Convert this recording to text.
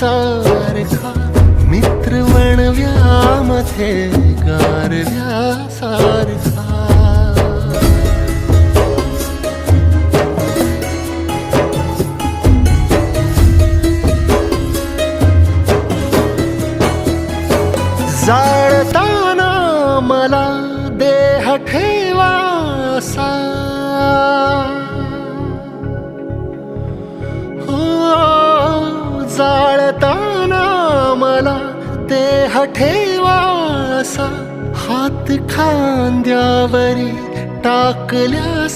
सारखा, मित्र वणव्यामध्ये गारव्यासारखा. जाळताना मला देह ठेवासा, हो जाळताना मला देह ठेवासा, हात खांद्यावरी टाकल्यासारखा.